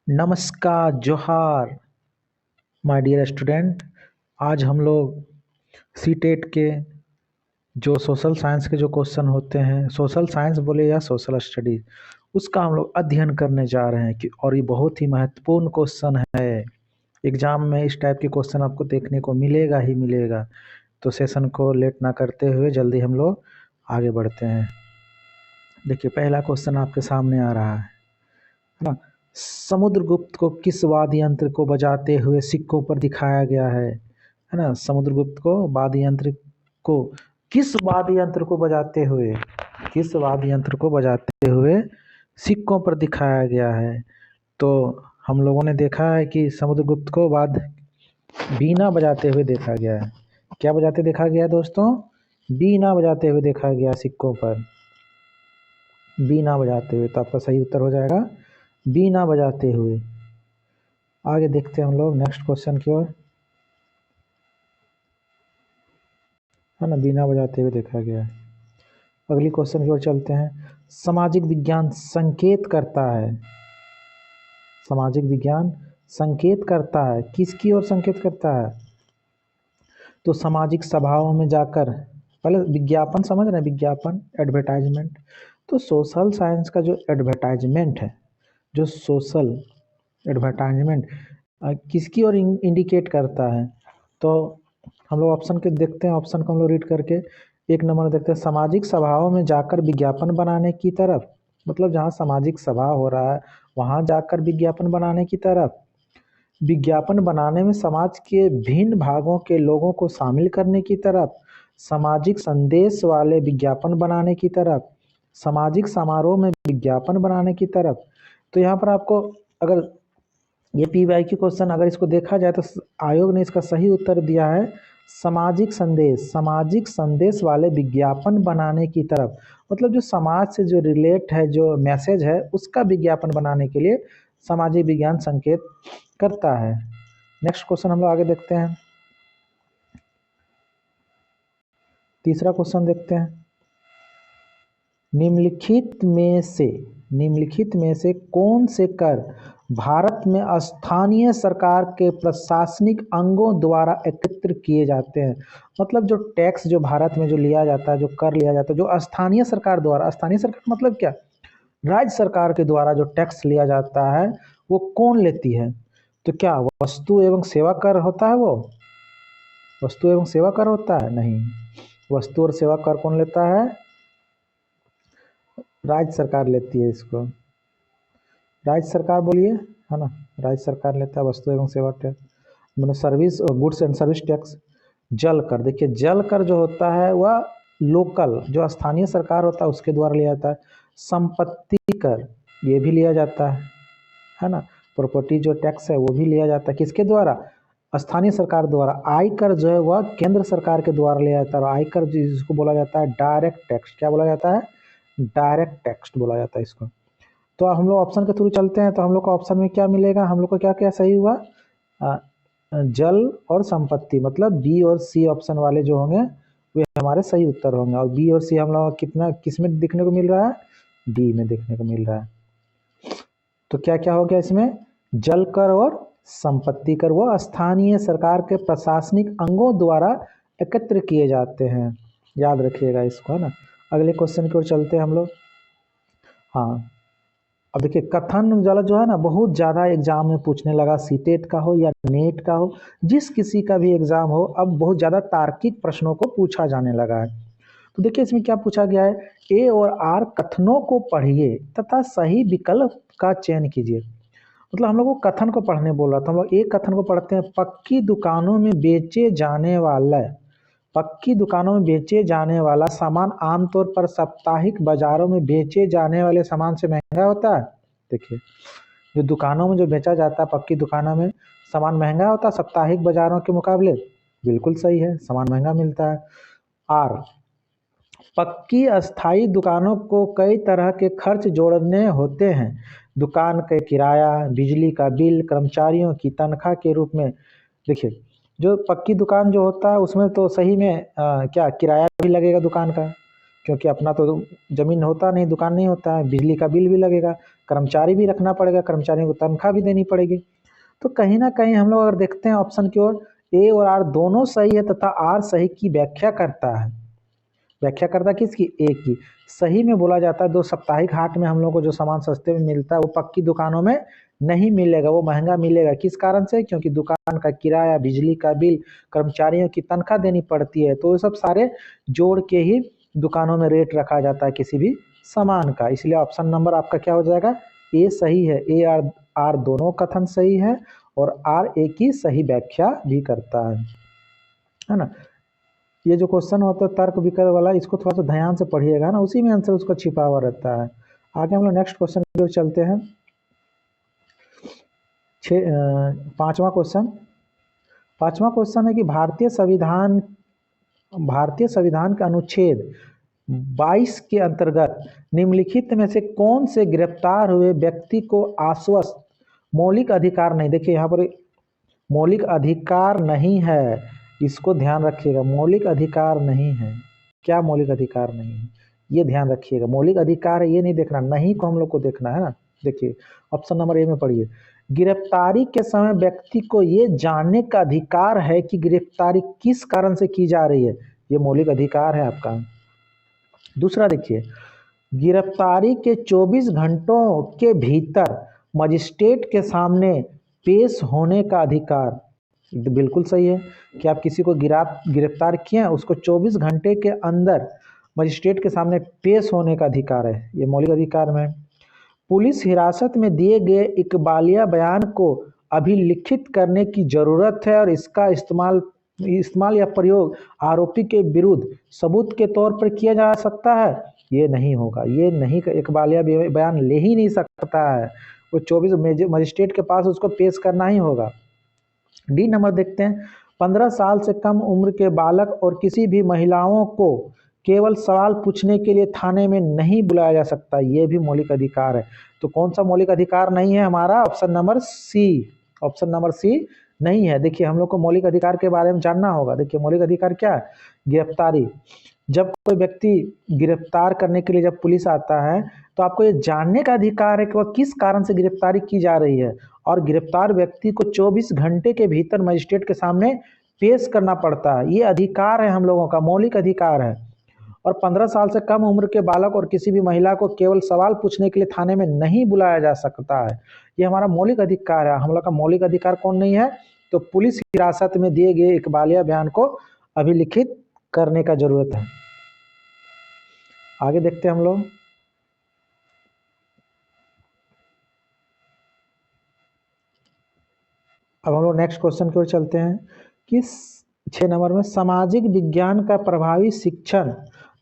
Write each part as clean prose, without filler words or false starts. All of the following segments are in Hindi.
नमस्कार, जोहार माय डियर स्टूडेंट। आज हम लोग सीटेट के जो सोशल साइंस के जो क्वेश्चन होते हैं, सोशल साइंस बोले या सोशल स्टडीज, उसका हम लोग अध्ययन करने जा रहे हैं कि और ये बहुत ही महत्वपूर्ण क्वेश्चन है। एग्जाम में इस टाइप के क्वेश्चन आपको देखने को मिलेगा ही मिलेगा। तो सेशन को लेट ना करते हुए जल्दी हम लोग आगे बढ़ते हैं। देखिए, पहला क्वेश्चन आपके सामने आ रहा है ना। समुद्रगुप्त को किस वाद्य यंत्र को बजाते हुए सिक्कों पर दिखाया गया है ना। समुद्रगुप्त को वाद्य यंत्र को किस वाद्य यंत्र को बजाते हुए सिक्कों पर दिखाया गया है। तो हम लोगों ने देखा है कि समुद्रगुप्त को बीना बजाते हुए देखा गया है। क्या बजाते देखा गया है दोस्तों? बीना बजाते हुए देखा गया सिक्कों पर, बीना बजाते हुए। तो आपका सही उत्तर हो जाएगा बीना बजाते हुए। आगे देखते हैं हम लोग नेक्स्ट क्वेश्चन की ओर, है ना। बीना बजाते हुए देखा गया है। अगली क्वेश्चन की ओर चलते हैं। सामाजिक विज्ञान संकेत करता है, सामाजिक विज्ञान संकेत करता है किसकी ओर संकेत करता है? तो सामाजिक सभाओं में जाकर, पहले विज्ञापन समझ रहे हैं, विज्ञापन, एडवर्टाइजमेंट। तो सोशल साइंस का जो एडवर्टाइजमेंट है, जो सोशल एडवर्टाइजमेंट किसकी ओर इंडिकेट करता है? तो हम लोग ऑप्शन के देखते हैं, ऑप्शन को हम लोग रीड करके एक नंबर देखते हैं। सामाजिक सभाओं में जाकर विज्ञापन बनाने की तरफ, मतलब जहाँ सामाजिक सभा हो रहा है वहाँ जाकर विज्ञापन बनाने की तरफ। विज्ञापन बनाने में समाज के भिन्न भागों के लोगों को शामिल करने की तरफ। सामाजिक संदेश वाले विज्ञापन बनाने की तरफ। सामाजिक समारोह में विज्ञापन बनाने की तरफ। तो यहाँ पर आपको अगर ये PYQ क्वेश्चन अगर इसको देखा जाए तो आयोग ने इसका सही उत्तर दिया है सामाजिक संदेश, सामाजिक संदेश वाले विज्ञापन बनाने की तरफ। मतलब जो समाज से जो रिलेट है, जो मैसेज है, उसका विज्ञापन बनाने के लिए सामाजिक विज्ञान संकेत करता है। नेक्स्ट क्वेश्चन हम लोग आगे देखते हैं। तीसरा क्वेश्चन देखते हैं। निम्नलिखित में से कौन से कर भारत में स्थानीय सरकार के प्रशासनिक अंगों द्वारा एकत्र किए जाते हैं? मतलब जो टैक्स जो भारत में जो लिया जाता है, जो कर लिया जाता है, जो स्थानीय सरकार द्वारा, स्थानीय सरकार मतलब क्या? राज्य सरकार के द्वारा जो टैक्स लिया जाता है वो कौन लेती है? तो क्या वस्तु एवं सेवा कर होता है? वो वस्तु एवं सेवा कर होता है? नहीं, वस्तु और सेवा कर कौन लेता है? राज्य सरकार लेती है इसको। राज्य सरकार बोलिए, है ना, राज्य सरकार लेता है वस्तु एवं सेवा टैक्स, मतलब service, goods and service tax. जल कर, देखिए जल कर जो होता है वह लोकल, जो स्थानीय सरकार होता है उसके द्वारा लिया जाता है। संपत्ति कर ये भी लिया जाता है ना। प्रॉपर्टी जो टैक्स है वो भी लिया जाता है, किसके द्वारा? स्थानीय सरकार द्वारा। आयकर जो है वह केंद्र सरकार के द्वारा लिया जाता है। और आयकर जिसको बोला जाता है डायरेक्ट टैक्स, क्या बोला जाता है? डायरेक्ट टैक्स बोला जाता है इसको। तो हम लोग ऑप्शन के थ्रू चलते हैं। तो हम लोग को ऑप्शन में क्या मिलेगा? हम लोग को क्या क्या सही हुआ? जल और संपत्ति, मतलब बी और सी ऑप्शन वाले जो होंगे वे हमारे सही उत्तर होंगे। और बी और सी हम लोग कितना किस में देखने को मिल रहा है? डी में देखने को मिल रहा है। तो क्या क्या हो गया इसमें? जल कर और संपत्ति कर वो स्थानीय सरकार के प्रशासनिक अंगों द्वारा एकत्र किए जाते हैं, याद रखिएगा इसको, है ना। अगले क्वेश्चन की ओर चलते हैं हम लोग। हाँ, अब देखिए कथन जल जो है ना बहुत ज़्यादा एग्जाम में पूछने लगा, सीटेट का हो या नेट का हो, जिस किसी का भी एग्जाम हो, अब बहुत ज़्यादा तार्किक प्रश्नों को पूछा जाने लगा है। तो देखिए इसमें क्या पूछा गया है? ए और आर कथनों को पढ़िए तथा सही विकल्प का चयन कीजिए। मतलब हम लोग को कथन को पढ़ने बोल रहा था। हम लोग एक कथन को पढ़ते हैं। पक्की दुकानों में बेचे जाने वाला, पक्की दुकानों में बेचे जाने वाला सामान आमतौर पर साप्ताहिक बाजारों में बेचे जाने वाले सामान से महंगा होता है। देखिए जो दुकानों में जो बेचा जाता है, पक्की दुकानों में सामान महंगा होता है साप्ताहिक बाजारों के मुकाबले। बिल्कुल सही है, सामान महंगा मिलता है। आर, पक्की अस्थाई दुकानों को कई तरह के खर्च जोड़ने होते हैं। दुकान का किराया, बिजली का बिल, कर्मचारियों की तनख्वाह के रूप में। देखिए जो पक्की दुकान जो होता है उसमें तो सही में क्या किराया भी लगेगा दुकान का, क्योंकि अपना तो ज़मीन होता नहीं, दुकान नहीं होता है, बिजली का बिल भी लगेगा, कर्मचारी भी रखना पड़ेगा, कर्मचारियों को तनख्वाह भी देनी पड़ेगी। तो कहीं ना कहीं हम लोग अगर देखते हैं ऑप्शन की ओर, ए और आर दोनों सही है तथा आर सही की व्याख्या करता है। व्याख्या करता किसकी? ए की। सही में बोला जाता है 2 साप्ताहिक हाट में हम लोग को जो सामान सस्ते में मिलता है वो पक्की दुकानों में नहीं मिलेगा, वो महंगा मिलेगा। किस कारण से? क्योंकि दुकान का किराया, बिजली का बिल, कर्मचारियों की तनख्वाह देनी पड़ती है, तो ये सब सारे जोड़ के ही दुकानों में रेट रखा जाता है किसी भी सामान का। इसलिए ऑप्शन नंबर आपका क्या हो जाएगा? ए सही है। ए आर आर दोनों कथन सही है और आर ए की सही व्याख्या भी करता है ना। ये जो क्वेश्चन होता है तर्क विकल्प वाला, इसको थोड़ा सा ध्यान से पढ़िएगा ना, उसी में आंसर उसका छिपा हुआ रहता है। आगे हम लोग नेक्स्ट क्वेश्चन की ओर चलते हैं। पांचवा क्वेश्चन है कि भारतीय संविधान के अनुच्छेद 22 के अंतर्गत निम्नलिखित में से कौन से गिरफ्तार हुए व्यक्ति को आश्वस्त मौलिक अधिकार नहीं, देखिए यहाँ पर मौलिक अधिकार नहीं है, इसको ध्यान रखिएगा, मौलिक अधिकार नहीं है। क्या मौलिक अधिकार नहीं है? ये ध्यान रखिएगा, मौलिक अधिकार है ये नहीं देखना, नहीं को हम लोग को देखना है ना। देखिए ऑप्शन नंबर ए में पढ़िए, गिरफ्तारी के समय व्यक्ति को ये जानने का अधिकार है कि गिरफ्तारी किस कारण से की जा रही है, ये मौलिक अधिकार है आपका। दूसरा देखिए, गिरफ्तारी के 24 घंटों के भीतर मजिस्ट्रेट के सामने पेश होने का अधिकार, बिल्कुल सही है कि आप किसी को गिरफ्तार किए, उसको 24 घंटे के अंदर मजिस्ट्रेट के सामने पेश होने का अधिकार है, ये मौलिक अधिकार में। पुलिस हिरासत में दिए गए इकबालिया बयान को अभिलिखित करने की जरूरत है और इसका इस्तेमाल या प्रयोग आरोपी के विरुद्ध सबूत के तौर पर किया जा सकता है, ये नहीं होगा, ये नहीं, इकबालिया बयान ले ही नहीं सकता है, वो 24 मजिस्ट्रेट के पास उसको पेश करना ही होगा। डी नंबर देखते हैं, 15 साल से कम उम्र के बालक और किसी भी महिलाओं को केवल सवाल पूछने के लिए थाने में नहीं बुलाया जा सकता, ये भी मौलिक अधिकार है। तो कौन सा मौलिक अधिकार नहीं है हमारा? Option number C, option number C नहीं है। देखिए हम लोग को मौलिक अधिकार के बारे में जानना होगा। देखिए मौलिक अधिकार क्या है? गिरफ्तारी, जब कोई व्यक्ति गिरफ्तार करने के लिए जब पुलिस आता है तो आपको ये जानने का अधिकार है कि वह किस कारण से गिरफ्तारी की जा रही है, और गिरफ्तार व्यक्ति को 24 घंटे के भीतर मजिस्ट्रेट के सामने पेश करना पड़ता है, ये अधिकार है हम लोगों का, मौलिक अधिकार है। और 15 साल से कम उम्र के बालक और किसी भी महिला को केवल सवाल पूछने के लिए थाने में नहीं बुलाया जा सकता है, ये हमारा मौलिक अधिकार है। हम लोग का मौलिक अधिकार कौन नहीं है? तो पुलिस हिरासत में दिए गए इकबालिया बयान को अभिलिखित करने का जरूरत है। आगे देखते हैं हम लोग, अब हम लोग नेक्स्ट क्वेश्चन की ओर चलते हैं कि 6 नंबर में सामाजिक विज्ञान का प्रभावी शिक्षण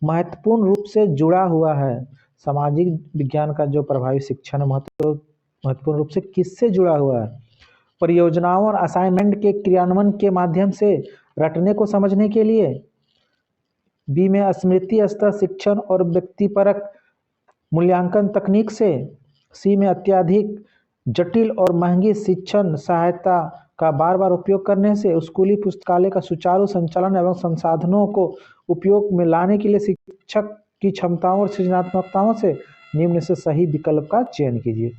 महत्वपूर्ण रूप से जुड़ा हुआ है। सामाजिक विज्ञान का जो प्रभावी शिक्षण महत्वपूर्ण रूप से किससे जुड़ा हुआ है? परियोजनाओं और असाइनमेंट के क्रियान्वयन के माध्यम से रटने को समझने के लिए, बी में स्मृति स्तर शिक्षण और व्यक्तिपरक मूल्यांकन तकनीक से, सी में अत्यधिक जटिल और महंगी शिक्षण सहायता का बार बार उपयोग करने से, स्कूली पुस्तकालय का सुचारू संचालन एवं संसाधनों को उपयोग में लाने के लिए शिक्षक की क्षमताओं और सृजनात्मकताओं से, निम्न से सही विकल्प का चयन कीजिए।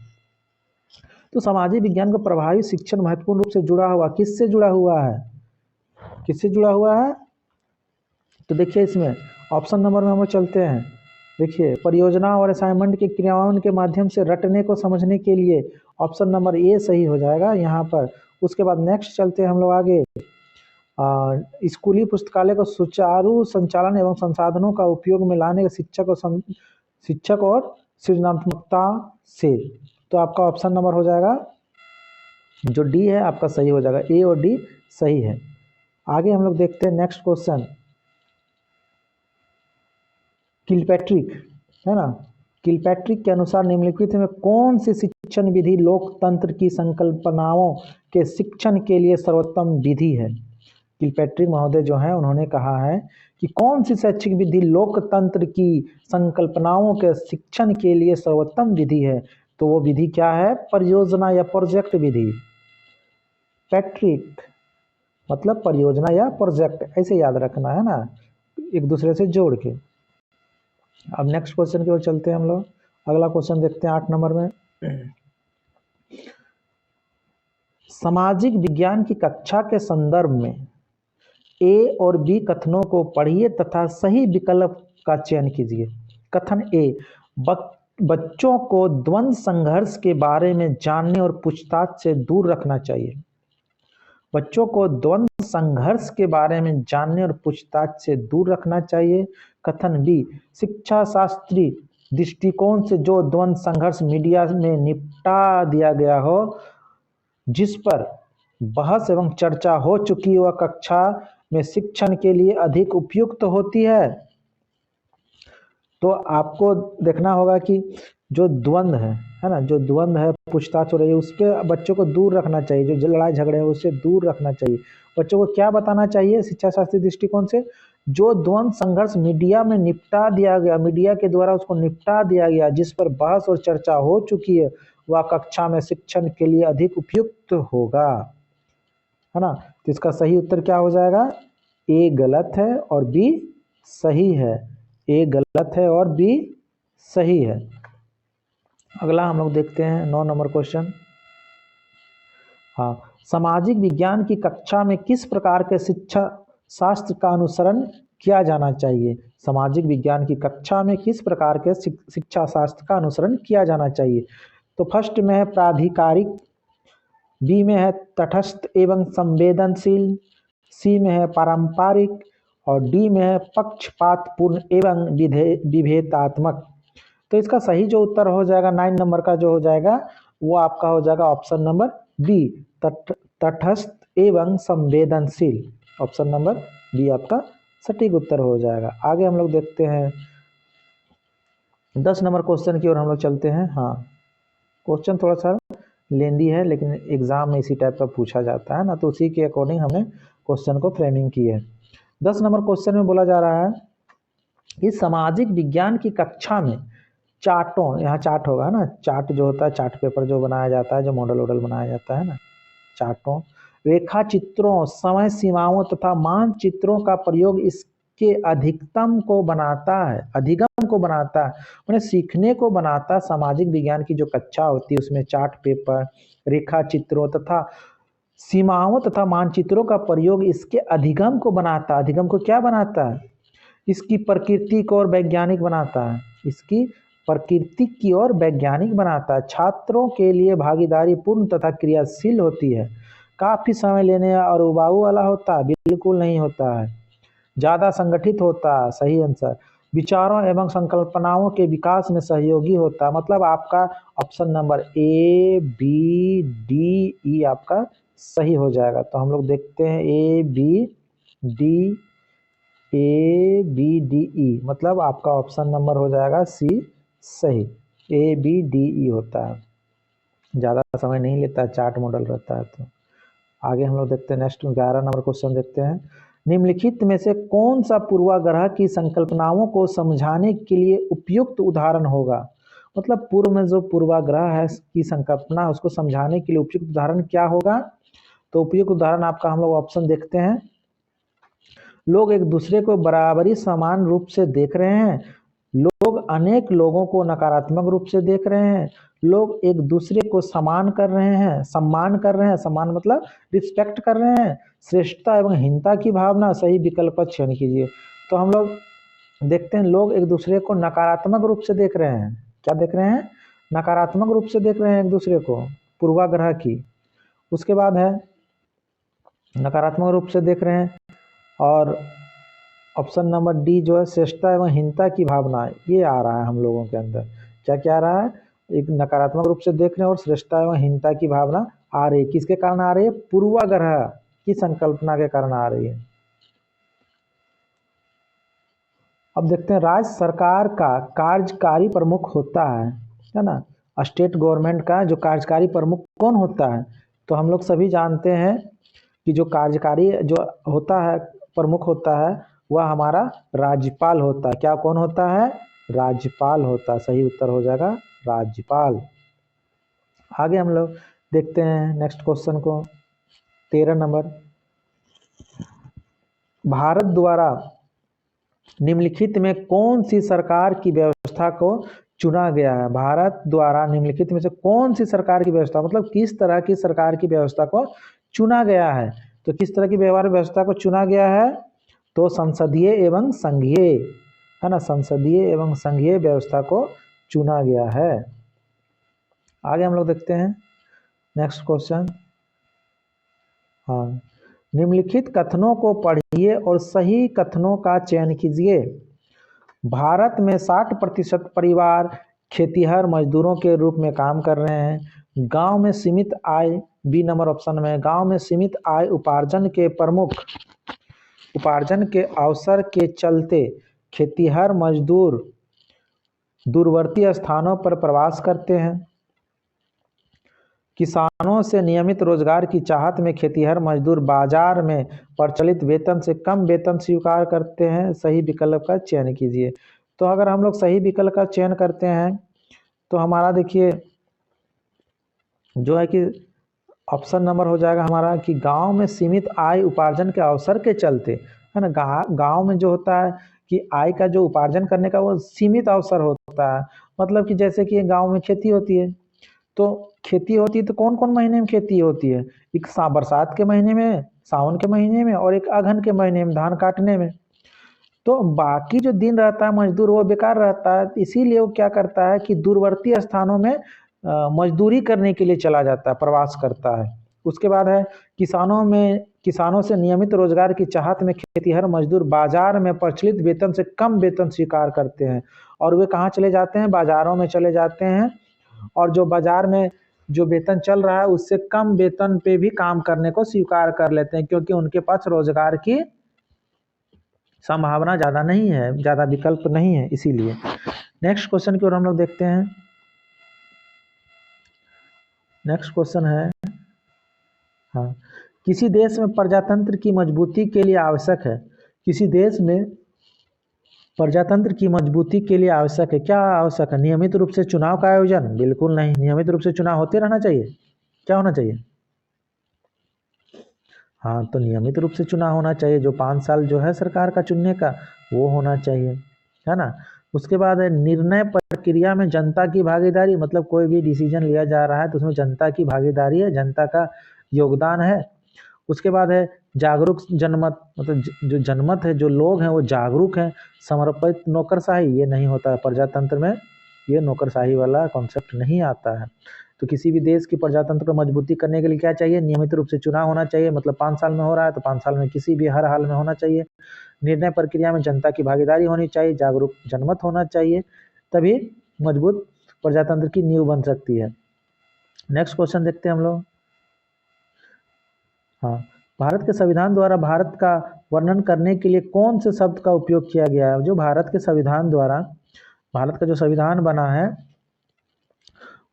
तो सामाजिक विज्ञान का प्रभावी शिक्षण महत्वपूर्ण रूप से जुड़ा हुआ, किससे जुड़ा हुआ है? किससे जुड़ा हुआ है? तो देखिए इसमें ऑप्शन नंबर में हम चलते हैं। देखिए परियोजना और असाइनमेंट के क्रियान्वयन के माध्यम से रटने को समझने के लिए ऑप्शन नंबर ए सही हो जाएगा यहाँ पर। उसके बाद नेक्स्ट चलते हैं हम लोग आगे, स्कूली पुस्तकालय को सुचारू संचालन एवं संसाधनों का उपयोग में लाने के शिक्षक और सृजनात्मकता से, तो आपका ऑप्शन नंबर हो जाएगा जो डी है आपका सही हो जाएगा, ए और डी सही है। आगे हम लोग देखते हैं नेक्स्ट क्वेश्चन, किलपैट्रिक है ना, किलपैट्रिक के अनुसार निम्नलिखित में कौन सी शिक्षण विधि लोकतंत्र की संकल्पनाओं के शिक्षण के लिए सर्वोत्तम विधि है? किलपैट्रिक महोदय जो है उन्होंने कहा है कि कौन सी शैक्षिक विधि लोकतंत्र की संकल्पनाओं के शिक्षण के लिए सर्वोत्तम विधि है, तो वो विधि क्या है? परियोजना या प्रोजेक्ट विधि। पैट्रिक मतलब परियोजना या प्रोजेक्ट, ऐसे याद रखना है ना, एक दूसरे से जोड़ के। अब नेक्स्ट क्वेश्चन की ओर चलते हैं हम लोग। अगला क्वेश्चन देखते हैं 8 नंबर में। सामाजिक विज्ञान की कक्षा के संदर्भ में ए और बी कथनों को पढ़िए तथा सही विकल्प का चयन कीजिए। कथन ए, बच्चों को द्वंद्व संघर्ष के बारे में जानने और पूछताछ से दूर रखना चाहिए। बच्चों को द्वंद्व संघर्ष के बारे में जानने और पूछताछ से दूर रखना चाहिए। कथन बी, शिक्षा शास्त्री दृष्टिकोण से जो द्वंद्व संघर्ष मीडिया में निपटा दिया गया हो, जिस पर बहस एवं चर्चा हो चुकी वह कक्षा में शिक्षण के लिए अधिक उपयुक्त होती है। तो आपको देखना होगा कि जो द्वंद्व है ना, जो द्वंद्व है, पूछताछ हो रही है, उस पर बच्चों को दूर रखना चाहिए। जो लड़ाई झगड़े हैं उससे दूर रखना चाहिए। बच्चों को क्या बताना चाहिए शिक्षा शास्त्री दृष्टिकोण से? जो द्वंद्व संघर्ष मीडिया में निपटा दिया गया, मीडिया के द्वारा उसको निपटा दिया गया, जिस पर बहस और चर्चा हो चुकी है, वह कक्षा में शिक्षण के लिए अधिक उपयुक्त होगा, है ना। तो इसका सही उत्तर क्या हो जाएगा? ए गलत है और बी सही है। ए गलत है और बी सही है। अगला हम लोग देखते हैं 9 नंबर क्वेश्चन। हाँ, सामाजिक विज्ञान की कक्षा में किस प्रकार के शिक्षा शास्त्र का अनुसरण किया जाना चाहिए? सामाजिक विज्ञान की कक्षा में किस प्रकार के शिक्षा शास्त्र का अनुसरण किया जाना चाहिए? तो फर्स्ट में है प्राधिकारिक, बी में है तटस्थ एवं संवेदनशील, सी में है पारंपरिक और डी में है पक्षपातपूर्ण एवं विभेदात्मक। तो इसका सही जो उत्तर हो जाएगा 9 नंबर का जो हो जाएगा वो आपका हो जाएगा ऑप्शन नंबर बी, तटस्थ एवं संवेदनशील। ऑप्शन नंबर बी आपका सटीक उत्तर हो जाएगा। आगे हम लोग देखते हैं 10 नंबर क्वेश्चन की ओर हम लोग चलते हैं। हाँ, क्वेश्चन थोड़ा सा लेंदी है लेकिन एग्जाम में इसी टाइप का पूछा जाता है ना, तो उसी के अकॉर्डिंग हमने क्वेश्चन को फ्रेमिंग की है। 10 नंबर क्वेश्चन में बोला जा रहा है कि सामाजिक विज्ञान की कक्षा में चार्टों, यहाँ चार्ट होगा ना, चार्ट जो होता है, चार्ट पेपर जो बनाया जाता है, जो मॉडल वॉडल बनाया जाता है ना, चार्टों, रेखा चित्रों, समय सीमाओं तथा मानचित्रों का प्रयोग इसके अधिगम को बनाता है, मैंने सीखने को बनाता। सामाजिक विज्ञान की जो कक्षा होती है उसमें चार्ट पेपर, रेखा चित्रों तथा सीमाओं तथा मानचित्रों का प्रयोग इसके अधिगम को बनाता। अधिगम को क्या बनाता है? इसकी प्रकृति को और वैज्ञानिक बनाता है, इसकी प्रकृति की ओर वैज्ञानिक बनाता है। छात्रों के लिए भागीदारी पूर्ण तथा क्रियाशील होती है। काफ़ी समय लेने और उबाऊ वाला होता है? बिल्कुल नहीं होता है। ज़्यादा संगठित होता है, सही आंसर। विचारों एवं संकल्पनाओं के विकास में सहयोगी होता है। मतलब आपका option number A B D E आपका सही हो जाएगा। तो हम लोग देखते हैं ए बी डी ई, मतलब आपका ऑप्शन नंबर हो जाएगा सी सही। ए बी डी ई होता है, ज़्यादा समय नहीं लेता है, चार्ट मॉडल रहता है। तो आगे हम लोग देखते हैं नेक्स्ट 11 नंबर क्वेश्चन देखते हैं। निम्नलिखित में से कौन सा पूर्वाग्रह की संकल्पनाओं को समझाने के लिए उपयुक्त उदाहरण होगा? मतलब पूर्व में जो पूर्वाग्रह है की संकल्पना, उसको समझाने के लिए उपयुक्त उदाहरण क्या होगा? तो उपयुक्त उदाहरण आपका हम लोग ऑप्शन देखते हैं। लोग एक दूसरे को बराबरी समान रूप से देख रहे हैं। लोग अनेक लोगों को नकारात्मक रूप से देख रहे हैं। लोग एक दूसरे को सम्मान कर रहे हैं, सम्मान मतलब रिस्पेक्ट कर रहे हैं। श्रेष्ठता एवं हीनता की भावना, सही विकल्प पर चयन कीजिए। तो हम लोग देखते हैं लोग एक दूसरे को नकारात्मक रूप से देख रहे हैं। क्या देख रहे हैं? नकारात्मक रूप से देख रहे हैं एक दूसरे को, पूर्वाग्रह की। उसके बाद है नकारात्मक रूप से देख रहे हैं, और ऑप्शन नंबर डी जो है श्रेष्ठता एवं हीनता की भावना, ये आ रहा है हम लोगों के अंदर। क्या क्या आ रहा है? एक नकारात्मक रूप से देख रहे हैं और श्रेष्ठता एवं हीनता की भावना आ रही है। किसके कारण आ रही है? पूर्वाग्रह की संकल्पना के कारण आ रही है। अब देखते हैं राज्य सरकार का कार्यकारी प्रमुख होता है ना, स्टेट गवर्नमेंट का जो कार्यकारी प्रमुख कौन होता है? तो हम लोग सभी जानते हैं कि जो कार्यकारी जो होता है, प्रमुख होता है, वह हमारा राज्यपाल होता है। क्या कौन होता है? राज्यपाल होता है। सही उत्तर हो जाएगा राज्यपाल। आगे हम लोग देखते हैं नेक्स्ट क्वेश्चन को, 13 नंबर। भारत द्वारा निम्नलिखित में कौन सी सरकार की व्यवस्था को चुना गया है? भारत द्वारा निम्नलिखित में से कौन सी सरकार की व्यवस्था, मतलब किस तरह की सरकार की व्यवस्था को चुना गया है? तो किस तरह की व्यवहार व्यवस्था को चुना गया है? तो संसदीय एवं संघीय, है ना, संसदीय एवं संघीय व्यवस्था को चुना गया है। आगे हम लोग देखते हैं नेक्स्ट क्वेश्चन। हाँ, निम्नलिखित कथनों को पढ़िए और सही कथनों का चयन कीजिए। भारत में 60% परिवार खेतीहर मजदूरों के रूप में काम कर रहे हैं। गांव में सीमित आय, बी नंबर ऑप्शन में, गांव में सीमित आय उपार्जन के अवसर के चलते खेतीहर मजदूर दूरवर्ती स्थानों पर प्रवास करते हैं। किसानों से नियमित रोजगार की चाहत में खेतीहर मजदूर बाजार में प्रचलित वेतन से कम वेतन स्वीकार करते हैं। सही विकल्प का चयन कीजिए। तो अगर हम लोग सही विकल्प का चयन करते हैं तो हमारा देखिए जो है कि ऑप्शन नंबर हो जाएगा हमारा कि गांव में सीमित आय उपार्जन के अवसर के चलते, है ना। गांव में जो होता है कि आय का जो उपार्जन करने का वो सीमित अवसर होता है। मतलब कि जैसे कि गांव में खेती होती है, तो खेती होती है तो कौन कौन महीने में खेती होती है? एक बरसात के महीने में, सावन के महीने में, और एक अगहन के महीने में धान काटने में। तो बाकी जो दिन रहता है मजदूर वो बेकार रहता है, इसीलिए वो क्या करता है कि दूरवर्ती स्थानों में मजदूरी करने के लिए चला जाता है, प्रवास करता है। उसके बाद है किसानों से नियमित रोजगार की चाहत में खेतीहर मजदूर बाजार में प्रचलित वेतन से कम वेतन स्वीकार करते हैं। और वे कहाँ चले जाते हैं? बाजारों में चले जाते हैं। और जो बाजार में जो वेतन चल रहा है उससे कम वेतन पे भी काम करने को स्वीकार कर लेते हैं, क्योंकि उनके पास रोजगार की संभावना ज़्यादा नहीं है, ज़्यादा विकल्प नहीं है, इसीलिए। नेक्स्ट क्वेश्चन की ओर हम लोग देखते हैं। नेक्स्ट क्वेश्चन है, हाँ, किसी देश में प्रजातंत्र की मजबूती के लिए आवश्यक है। किसी देश में प्रजातंत्र की मजबूती के लिए आवश्यक है, क्या आवश्यक है? नियमित रूप से चुनाव का आयोजन? बिल्कुल नहीं। नियमित रूप से चुनाव होते रहना चाहिए। क्या होना चाहिए? हाँ, तो नियमित रूप से चुनाव होना चाहिए। जो 5 साल जो है सरकार का चुनने का, वो होना चाहिए, है ना। उसके बाद है निर्णय प्रक्रिया में जनता की भागीदारी, मतलब कोई भी डिसीजन लिया जा रहा है तो उसमें जनता की भागीदारी है, जनता का योगदान है। उसके बाद है जागरूक जनमत, मतलब जो जनमत है, जो लोग हैं वो जागरूक हैं। समर्पित नौकरशाही, ये नहीं होता है प्रजातंत्र में, ये नौकरशाही वाला कॉन्सेप्ट नहीं आता है। तो किसी भी देश की प्रजातंत्र को मजबूती करने के लिए क्या चाहिए? नियमित रूप से चुनाव होना चाहिए, मतलब 5 साल में हो रहा है तो 5 साल में किसी भी हर हाल में होना चाहिए। निर्णय प्रक्रिया में जनता की भागीदारी होनी चाहिए, जागरूक जनमत होना चाहिए, तभी मजबूत प्रजातंत्र की नींव बन सकती है। नेक्स्ट क्वेश्चन देखते हैं हम लोग। हाँ, भारत के संविधान द्वारा भारत का वर्णन करने के लिए कौन से शब्द का उपयोग किया गया है? जो भारत के संविधान द्वारा, भारत का जो संविधान बना है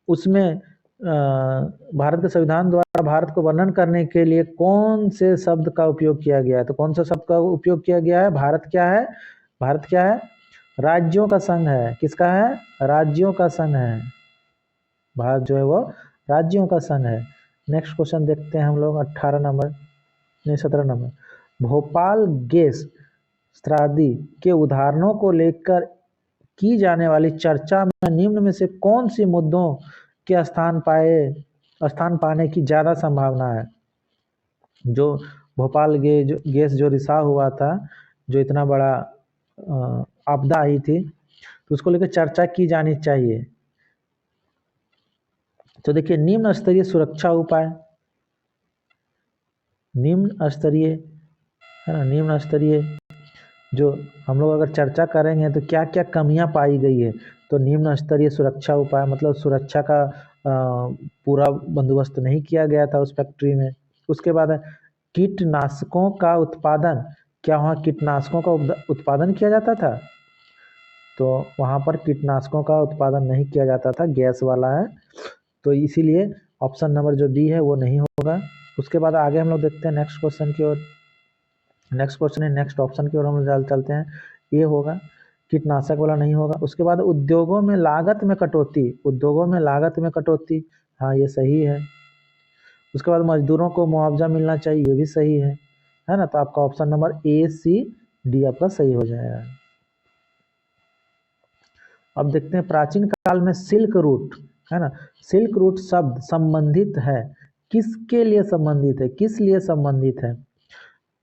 उसमें भारत के संविधान द्वारा भारत को वर्णन करने के लिए कौन से शब्द का उपयोग किया गया है? तो कौन से शब्द का उपयोग किया गया है? भारत क्या है? भारत क्या है? राज्यों का संघ है। किसका है? राज्यों का संघ है। भारत जो है वो राज्यों का संघ है। नेक्स्ट क्वेश्चन देखते हैं हम लोग 18 नंबर, नहीं 17 नंबर। भोपाल गैस त्रासदी के उदाहरणों को लेकर की जाने वाली चर्चा में निम्न में से कौन सी मुद्दों के स्थान पाने की ज़्यादा संभावना है? जो भोपाल गैस जो रिसाव हुआ था, जो इतना बड़ा आपदा आई थी, तो उसको लेकर चर्चा की जानी चाहिए। तो देखिए, निम्न स्तरीय सुरक्षा उपाय, निम्न स्तरीय, है ना, निम्न स्तरीय जो हम लोग अगर चर्चा करेंगे तो क्या क्या कमियां पाई गई है? तो निम्न स्तरीय सुरक्षा उपाय मतलब सुरक्षा का पूरा बंदोबस्त नहीं किया गया था उस फैक्ट्री में। उसके बाद है कीटनाशकों का उत्पादन, क्या वहाँ कीटनाशकों का उत्पादन किया जाता था? तो वहाँ पर कीटनाशकों का उत्पादन नहीं किया जाता था, गैस वाला है, तो इसीलिए ऑप्शन नंबर जो बी है वो नहीं होगा। उसके बाद आगे हम लोग देखते हैं नेक्स्ट क्वेश्चन की ओर। नेक्स्ट क्वेश्चन है, नेक्स्ट ऑप्शन की ओर हम चलते हैं, ये होगा, कीटनाशक वाला नहीं होगा। उसके बाद उद्योगों में लागत में कटौती, उद्योगों में लागत में कटौती, हाँ ये सही है। उसके बाद मजदूरों को मुआवजा मिलना चाहिए, ये भी सही है ना। तो आपका option number A C D आपका सही हो जाएगा। अब देखते हैं प्राचीन काल में सिल्क रूट, है ना, सिल्क रूट शब्द संबंधित है, किसके लिए संबंधित है, किस लिए संबंधित है?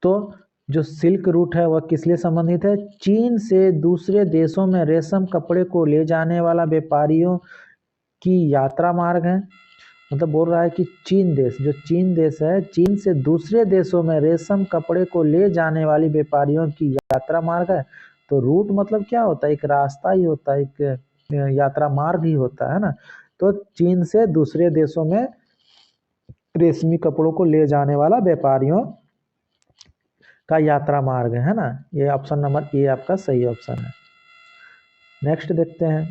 तो जो सिल्क रूट है वह किस लिए संबंधित है? चीन से दूसरे देशों में रेशम कपड़े को ले जाने वाला व्यापारियों की यात्रा मार्ग है। मतलब बोल रहा है कि चीन देश, जो चीन देश है, चीन से दूसरे देशों में रेशम कपड़े को ले जाने वाली व्यापारियों की यात्रा मार्ग है। तो रूट मतलब क्या होता है? एक रास्ता ही होता है, एक यात्रा मार्ग ही होता है ना। तो चीन से दूसरे देशों में रेशमी कपड़ों को ले जाने वाला व्यापारियों का यात्रा मार्ग है ना। ये ऑप्शन नंबर ए आपका सही ऑप्शन है। नेक्स्ट देखते हैं,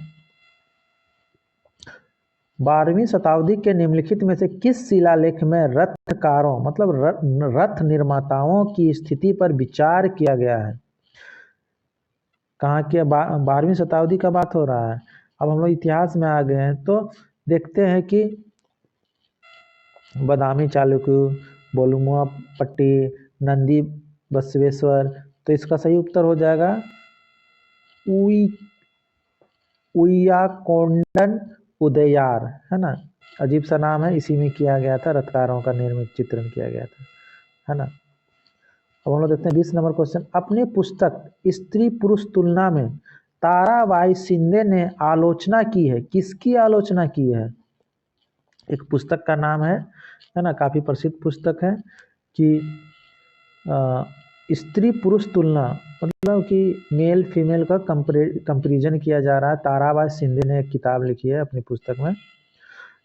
12वीं शताब्दी के निम्नलिखित में से किस शिलालेख में रथकारों मतलब रथ निर्माताओं की स्थिति पर विचार किया गया है? कहाँ की 12वीं शताब्दी का बात हो रहा है। अब हम लोग इतिहास में आ गए हैं, तो देखते हैं कि बादामी चालुक्य, बोलुमुआ पट्टी, नंदी बसवेश्वर, तो इसका सही उत्तर हो जाएगा उय्याकोंडन उदयार, है ना। अजीब सा नाम है, इसी में किया गया था, रथकारों का निर्मित चित्रण किया गया था, है ना। अब हम लोग देखते हैं 20 नंबर क्वेश्चन, अपनी पुस्तक स्त्री पुरुष तुलना में ताराबाई शिंदे ने आलोचना की है, किसकी आलोचना की है? एक पुस्तक का नाम है ना, काफी प्रसिद्ध पुस्तक है कि स्त्री पुरुष तुलना, मतलब कि मेल फीमेल का कंपेरिजन किया जा रहा है। ताराबाई शिंदे ने एक किताब लिखी है अपनी पुस्तक में,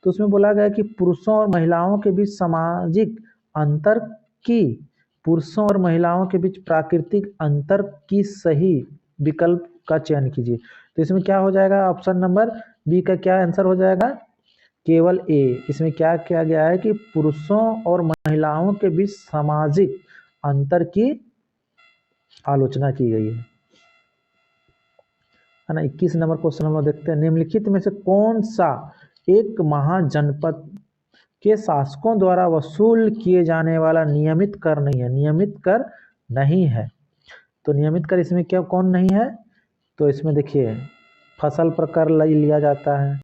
तो उसमें बोला गया कि पुरुषों और महिलाओं के बीच सामाजिक अंतर की, पुरुषों और महिलाओं के बीच प्राकृतिक अंतर की सही विकल्प का चयन कीजिए। तो इसमें क्या हो जाएगा? ऑप्शन नंबर बी का क्या आंसर हो जाएगा? केवल ए। इसमें क्या किया गया है कि पुरुषों और महिलाओं के बीच सामाजिक अंतर की आलोचना की गई है ना। 21 नंबर क्वेश्चन हम लोग देखते हैं, निम्नलिखित में से कौन सा एक महाजनपद के शासकों द्वारा वसूल किए जाने वाला नियमित कर नहीं है? नियमित कर नहीं है, तो नियमित कर इसमें क्या कौन नहीं है? तो इसमें देखिए, फसल पर कर लिया जाता है,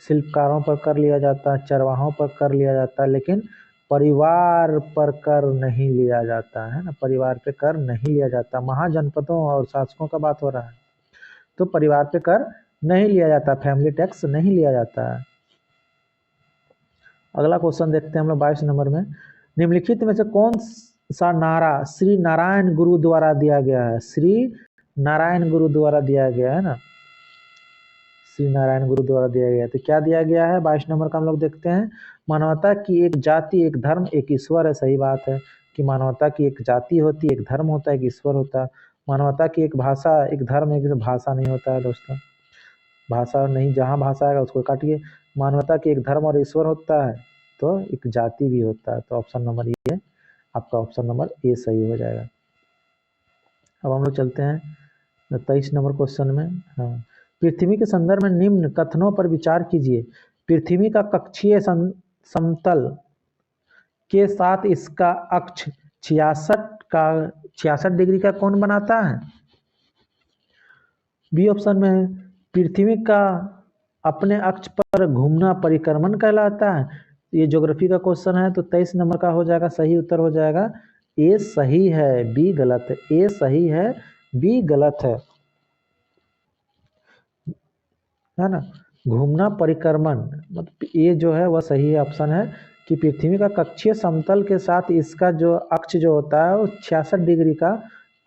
शिल्पकारों पर कर लिया जाता है, चरवाहों पर कर लिया जाता है, लेकिन परिवार पर कर नहीं लिया जाता है ना। परिवार पे कर नहीं लिया जाता। महाजनपदों और शासकों का बात हो रहा है, तो परिवार पे कर नहीं लिया जाता, फैमिली टैक्स नहीं लिया जाता है। अगला क्वेश्चन देखते हैं हम लोग 22 नंबर में, निम्नलिखित में से कौन सा नारा श्री नारायण गुरु द्वारा दिया गया है? श्री नारायण गुरु द्वारा दिया गया है ना, श्री नारायण गुरु द्वारा दिया गया है। तो क्या दिया गया है? 22 नंबर का हम लोग देखते हैं, मानवता की एक जाति, एक धर्म, एक ईश्वर है। सही बात है कि मानवता की एक जाति होती है, एक धर्म होता है, एक ईश्वर होता है। मानवता की एक भाषा, एक धर्म, एक भाषा नहीं होता है दोस्तों, भाषा नहीं, जहाँ भाषा आएगा उसको काटिए। मानवता की एक धर्म और ईश्वर होता है, तो एक जाति भी होता है। तो ऑप्शन नंबर ये आपका ऑप्शन नंबर ए सही हो जाएगा। अब हम लोग चलते हैं 23 नंबर क्वेश्चन में। हाँ, पृथ्वी के संदर्भ में निम्न कथनों पर विचार कीजिए। पृथ्वी का कक्षीय समतल के साथ इसका अक्ष 66 डिग्री का कोण बनाता है। बी ऑप्शन में है, पृथ्वी का अपने अक्ष पर घूमना परिक्रमण कहलाता है। ये ज्योग्राफी का क्वेश्चन है, तो 23 नंबर का हो जाएगा, सही उत्तर हो जाएगा ए सही है, बी गलत है। ए सही है, बी गलत है ना। घूमना परिक्रमण मतलब ये जो है वह सही ऑप्शन है कि पृथ्वी का कक्षीय समतल के साथ इसका जो अक्ष जो होता है वो 66 डिग्री का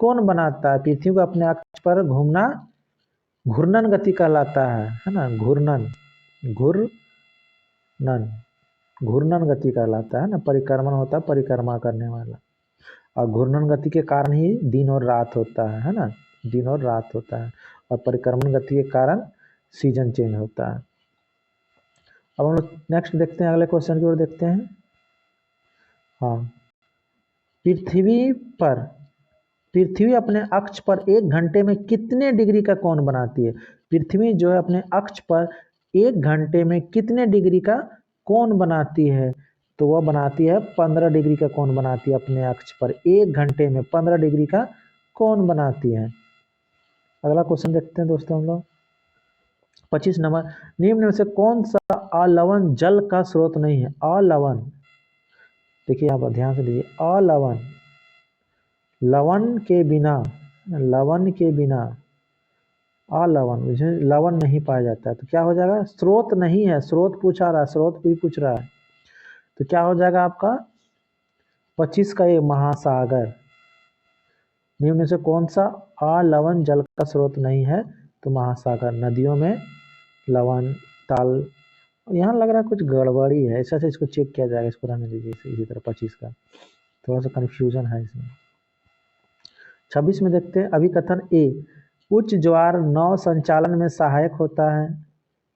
कोण बनाता है। पृथ्वी को अपने अक्ष पर घूमना घूर्णन गति कहलाता है ना। घूर्णन घूर्णन घूर्णन गति कहलाता है ना। परिक्रमण होता है परिक्रमा करने वाला, और घूर्णन गति के कारण ही दिन और रात होता है ना। दिन और रात होता है, और परिक्रमण गति के कारण सीजन चेंज होता है। अब हम लोग नेक्स्ट देखते हैं, अगले क्वेश्चन की ओर देखते हैं। हाँ, पृथ्वी अपने अक्ष पर 1 घंटे में कितने डिग्री का कोण बनाती है? पृथ्वी जो है अपने अक्ष पर 1 घंटे में कितने डिग्री का कोण बनाती है? तो वह बनाती है 15 डिग्री का कोण बनाती है अपने अक्ष पर। 1 घंटे में 15 डिग्री का कोण बनाती है। अगला क्वेश्चन देखते हैं दोस्तों हम लोग, 25 नंबर, निम्न में से कौन सा अलवण जल का स्रोत नहीं है? अलवण, देखिए यहाँ पर ध्यान से लीजिए, अलवण, लवण के बिना, लवण के बिना अलवण, लवण नहीं पाया जाता है, तो क्या हो जाएगा? स्रोत नहीं है, स्रोत पूछा रहा है, स्रोत भी पूछ रहा है, तो क्या हो जाएगा आपका 25 का ये महासागर। निम्न में से कौन सा अलवण जल का स्रोत नहीं है? तो महासागर, नदियों में लवण, ताल, यहाँ लग रहा है कुछ गड़बड़ी है, ऐसा से इसको चेक किया जाएगा, इसको रहने दीजिए इसी तरह 25 का, थोड़ा सा कन्फ्यूजन है इसमें। 26 में देखते हैं, अभिकथन ए, उच्च ज्वार नौ संचालन में सहायक होता है।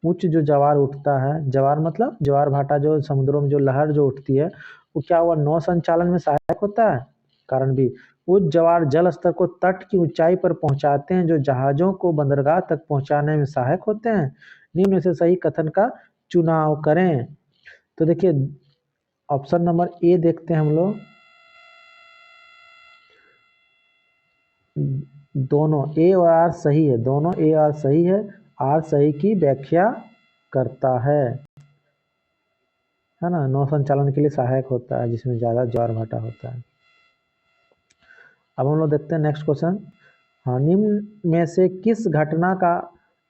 उच्च जो ज्वार उठता है, ज्वार मतलब ज्वार भाटा जो समुद्रों में जो लहर जो उठती है, वो क्या हुआ? नौ संचालन में सहायक होता है। कारण बी, उच्च ज्वार जल स्तर को तट की ऊंचाई पर पहुंचाते हैं, जो जहाजों को बंदरगाह तक पहुंचाने में सहायक होते हैं। निम्न में से सही कथन का चुनाव करें। तो देखिए ऑप्शन नंबर ए देखते हैं हम लोग, दोनों ए और आर सही है, दोनों ए आर सही है, आर सही की व्याख्या करता है ना, नौ संचालन के लिए सहायक होता है जिसमें ज्यादा ज्वार भाटा होता है। अब हम लोग देखते हैं नेक्स्ट क्वेश्चन। हाँ, निम्न में से किस घटना का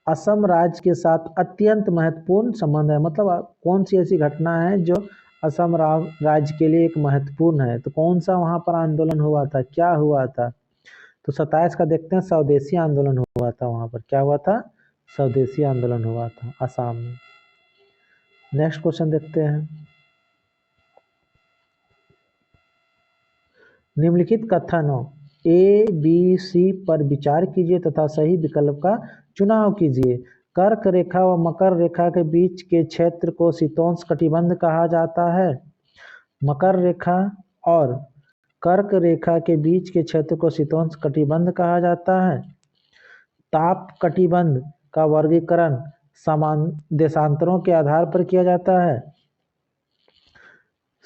असम राज्य के साथ अत्यंत महत्वपूर्ण संबंध है? मतलब कौन सी ऐसी घटना है जो असम राज्य के लिए एक महत्वपूर्ण है? तो कौन सा वहां पर आंदोलन हुआ था, क्या हुआ था? तो 27 का देखते हैं, स्वदेशी आंदोलन हुआ था वहां पर, क्या हुआ था? स्वदेशी आंदोलन हुआ था असम में। नेक्स्ट क्वेश्चन देखते हैं, निम्नलिखित कथनों ए बी सी पर विचार कीजिए तथा सही विकल्प का चुनाव कीजिए। कर्क रेखा व मकर रेखा के बीच के क्षेत्र को शीतोष्ण कटिबंध कहा जाता है। मकर रेखा और कर्क रेखा के बीच के क्षेत्र को शीतोष्ण कटिबंध कहा जाता है। ताप कटिबंध का वर्गीकरण समान देशांतरों के आधार पर किया जाता है।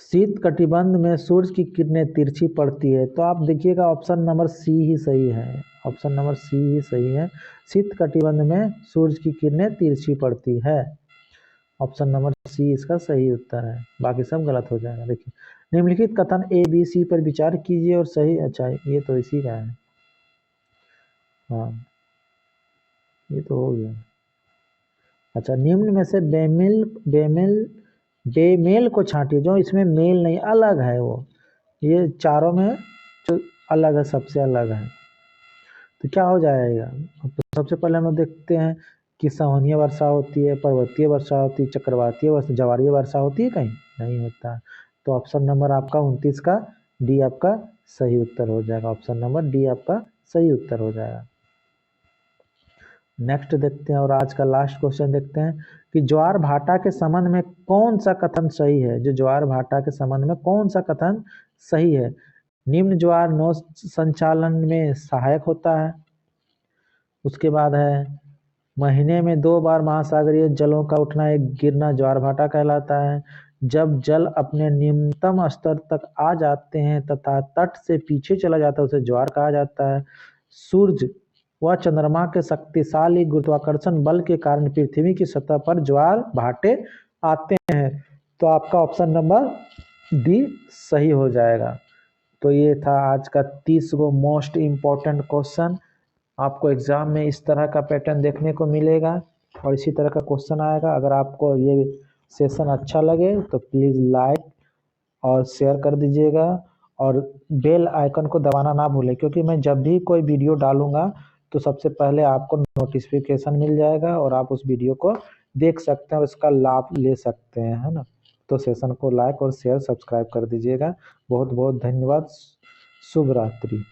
शीत कटिबंध में सूर्य की किरणें तिरछी पड़ती है, तो आप देखिएगा ऑप्शन नंबर सी ही सही है, ऑप्शन नंबर सी ही सही है, शीत कटिबंध में सूर्य की किरणें तिरछी पड़ती है, ऑप्शन नंबर सी इसका सही उत्तर है, बाकी सब गलत हो जाएगा। देखिए निम्नलिखित कथन ए बी सी पर विचार कीजिए और सही, अच्छा ये तो इसी का है, हाँ ये तो हो गया। अच्छा, निम्न में से बेमेल बेमेल बेमेल को छांटिए, जो इसमें मेल नहीं, अलग है वो, ये चारों में जो अलग है, सबसे अलग है, तो क्या हो जाएगा? तो सबसे पहले हम लोग देखते हैं कि संवहनीय वर्षा होती है, पर्वतीय वर्षा होती है, चक्रवातीय वर्षा, ज्वारीय वर्षा होती है कहीं? नहीं होता। तो ऑप्शन नंबर आपका 29 का डी आपका सही उत्तर हो जाएगा, ऑप्शन नंबर डी आपका सही उत्तर हो जाएगा। नेक्स्ट देखते हैं और आज का लास्ट क्वेश्चन देखते हैं कि ज्वार भाटा के संबंध में कौन सा कथन सही है? जो ज्वार भाटा के संबंध में कौन सा कथन सही है? निम्न ज्वार नौ संचालन में सहायक होता है। उसके बाद है महीने में 2 बार महासागरीय जलों का उठना एक गिरना ज्वार भाटा कहलाता है। जब जल अपने निम्नतम स्तर तक आ जाते हैं तथा तट से पीछे चला जाता है उसे ज्वार कहा जाता है। सूर्य व चंद्रमा के शक्तिशाली गुरुत्वाकर्षण बल के कारण पृथ्वी की सतह पर ज्वार भाटे आते हैं। तो आपका ऑप्शन नंबर डी सही हो जाएगा। तो ये था आज का 30 गो मोस्ट इम्पोर्टेंट क्वेश्चन। आपको एग्जाम में इस तरह का पैटर्न देखने को मिलेगा और इसी तरह का क्वेश्चन आएगा। अगर आपको ये सेशन अच्छा लगे तो प्लीज़ लाइक और शेयर कर दीजिएगा और बेल आइकन को दबाना ना भूलें, क्योंकि मैं जब भी कोई वीडियो डालूंगा तो सबसे पहले आपको नोटिफिकेशन मिल जाएगा और आप उस वीडियो को देख सकते हैं और उसका लाभ ले सकते हैं, है ना। तो सेशन को लाइक और शेयर सब्सक्राइब कर दीजिएगा। बहुत बहुत धन्यवाद। शुभ रात्रि।